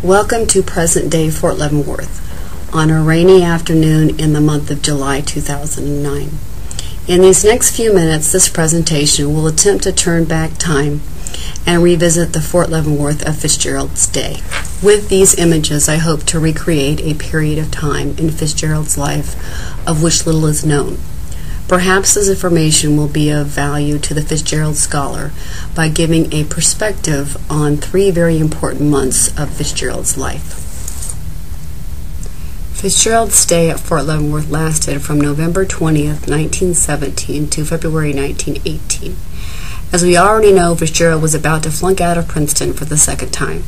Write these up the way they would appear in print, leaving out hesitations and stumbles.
Welcome to present-day Fort Leavenworth on a rainy afternoon in the month of July 2009. In these next few minutes, this presentation will attempt to turn back time and revisit the Fort Leavenworth of Fitzgerald's day. With these images, I hope to recreate a period of time in Fitzgerald's life of which little is known. Perhaps this information will be of value to the Fitzgerald scholar by giving a perspective on three very important months of Fitzgerald's life. Fitzgerald's stay at Fort Leavenworth lasted from November 20th, 1917 to February 1918. As we already know, Fitzgerald was about to flunk out of Princeton for the second time.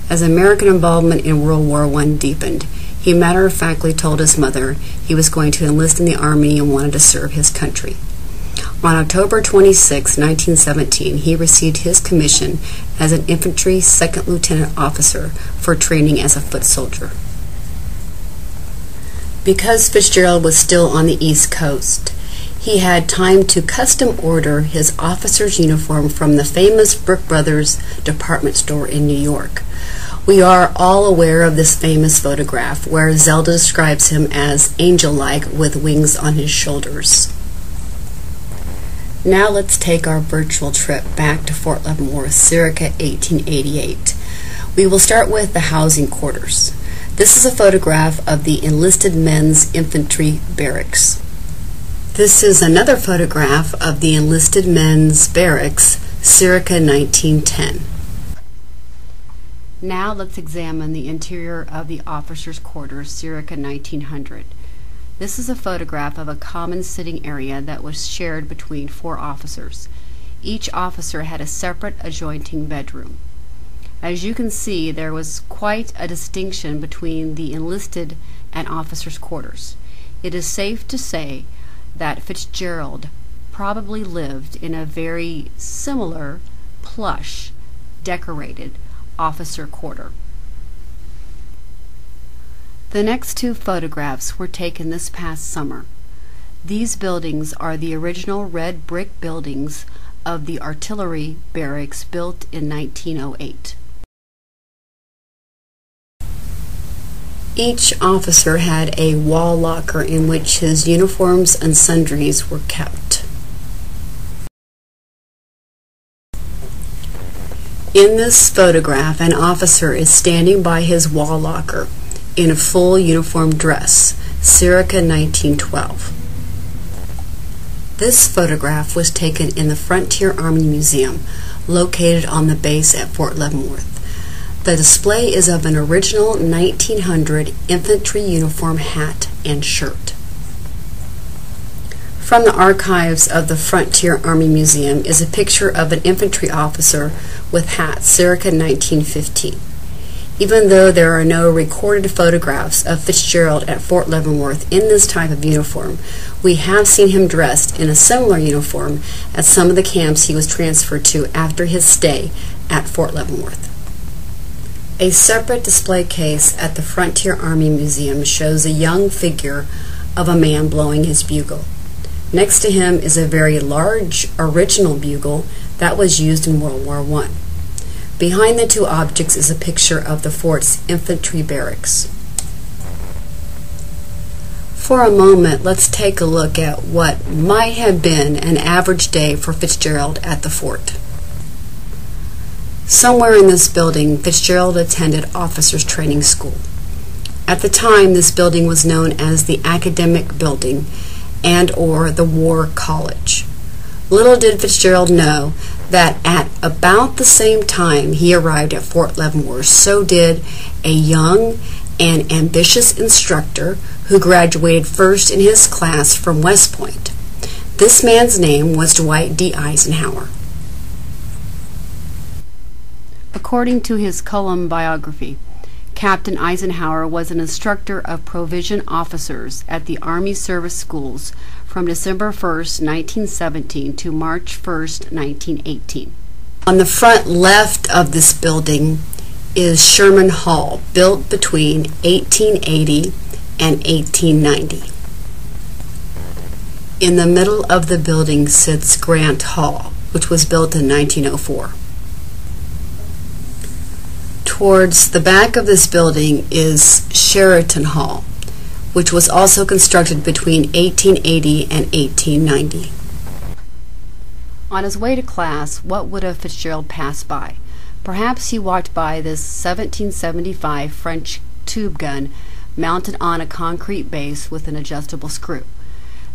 As American involvement in World War I deepened, he matter-of-factly told his mother he was going to enlist in the Army and wanted to serve his country. On October 26, 1917, he received his commission as an infantry second lieutenant officer for training as a foot soldier. Because Fitzgerald was still on the East Coast, he had time to custom order his officer's uniform from the famous Brooks Brothers department store in New York. We are all aware of this famous photograph where Zelda describes him as angel-like with wings on his shoulders. Now let's take our virtual trip back to Fort Leavenworth circa 1888. We will start with the housing quarters. This is a photograph of the enlisted men's infantry barracks. This is another photograph of the enlisted men's barracks circa 1910. Now let's examine the interior of the officers' quarters circa 1900. This is a photograph of a common sitting area that was shared between 4 officers. Each officer had a separate adjoining bedroom. As you can see, there was quite a distinction between the enlisted and officers' quarters. It is safe to say that Fitzgerald probably lived in a very similar, plush, decorated officer quarter. The next 2 photographs were taken this past summer. These buildings are the original red brick buildings of the artillery barracks built in 1908. Each officer had a wall locker in which his uniforms and sundries were kept. In this photograph, an officer is standing by his wall locker in a full uniform dress, circa 1912. This photograph was taken in the Frontier Army Museum, located on the base at Fort Leavenworth. The display is of an original 1900 infantry uniform hat and shirt. From the archives of the Frontier Army Museum is a picture of an infantry officer with hat circa 1915. Even though there are no recorded photographs of Fitzgerald at Fort Leavenworth in this type of uniform, we have seen him dressed in a similar uniform at some of the camps he was transferred to after his stay at Fort Leavenworth. A separate display case at the Frontier Army Museum shows a young figure of a man blowing his bugle. Next to him is a very large original bugle that was used in World War I. Behind the 2 objects is a picture of the fort's infantry barracks. For a moment, let's take a look at what might have been an average day for Fitzgerald at the fort. Somewhere in this building, Fitzgerald attended officers' training school. At the time, this building was known as the Academic Building and/or the War College. Little did Fitzgerald know that at about the same time he arrived at Fort Leavenworth, so did a young and ambitious instructor who graduated first in his class from West Point. This man's name was Dwight D. Eisenhower. According to his Cullum biography, Captain Eisenhower was an instructor of provision officers at the Army Service Schools from December 1st, 1917 to March 1st, 1918. On the front left of this building is Sherman Hall, built between 1880 and 1890. In the middle of the building sits Grant Hall, which was built in 1904. Towards the back of this building is Sheraton Hall, which was also constructed between 1880 and 1890. On his way to class, what would have Fitzgerald passed by? Perhaps he walked by this 1775 French tube gun mounted on a concrete base with an adjustable screw.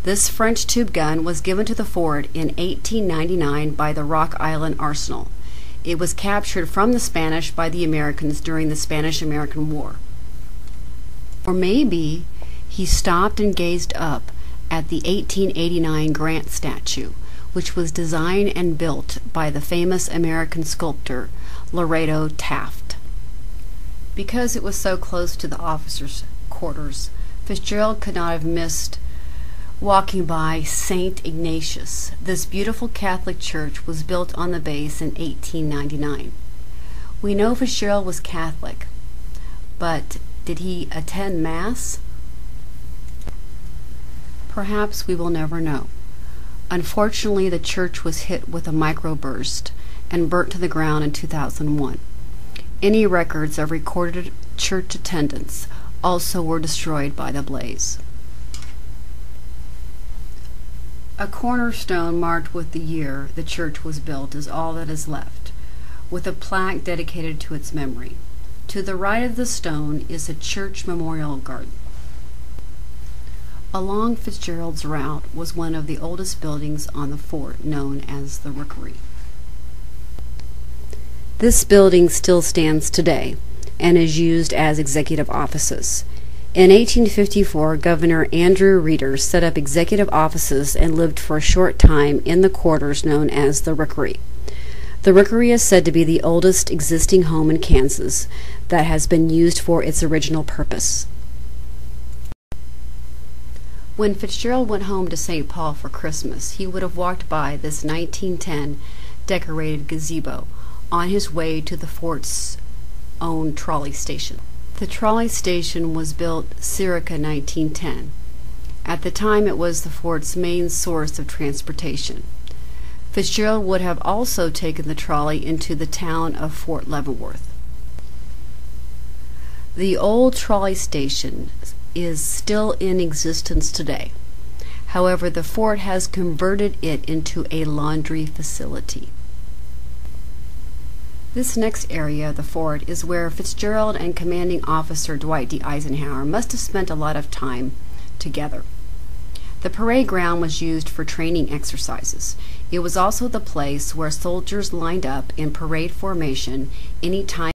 This French tube gun was given to the fort in 1899 by the Rock Island Arsenal. It was captured from the Spanish by the Americans during the Spanish-American War. Or maybe he stopped and gazed up at the 1889 Grant statue, which was designed and built by the famous American sculptor Lorado Taft. Because it was so close to the officers' quarters, Fitzgerald could not have missed walking by St. Ignatius. This beautiful Catholic church was built on the base in 1899. We know Fitzgerald was Catholic, but did he attend Mass? Perhaps we will never know. Unfortunately, the church was hit with a microburst and burnt to the ground in 2001. Any records of recorded church attendance also were destroyed by the blaze. A cornerstone marked with the year the church was built is all that is left, with a plaque dedicated to its memory. To the right of the stone is a church memorial garden. Along Fitzgerald's route was one of the oldest buildings on the fort, known as the Rookery. This building still stands today and is used as executive offices. In 1854, Governor Andrew Reeder set up executive offices and lived for a short time in the quarters known as the Rookery. The Rookery is said to be the oldest existing home in Kansas that has been used for its original purpose. When Fitzgerald went home to St. Paul for Christmas, he would have walked by this 1910 decorated gazebo on his way to the fort's own trolley station. The trolley station was built circa 1910. At the time, it was the fort's main source of transportation. Fitzgerald would have also taken the trolley into the town of Fort Leavenworth. The old trolley station is still in existence today. However, the fort has converted it into a laundry facility. This next area of the fort is where Fitzgerald and Commanding Officer Dwight D. Eisenhower must have spent a lot of time together. The parade ground was used for training exercises. It was also the place where soldiers lined up in parade formation any time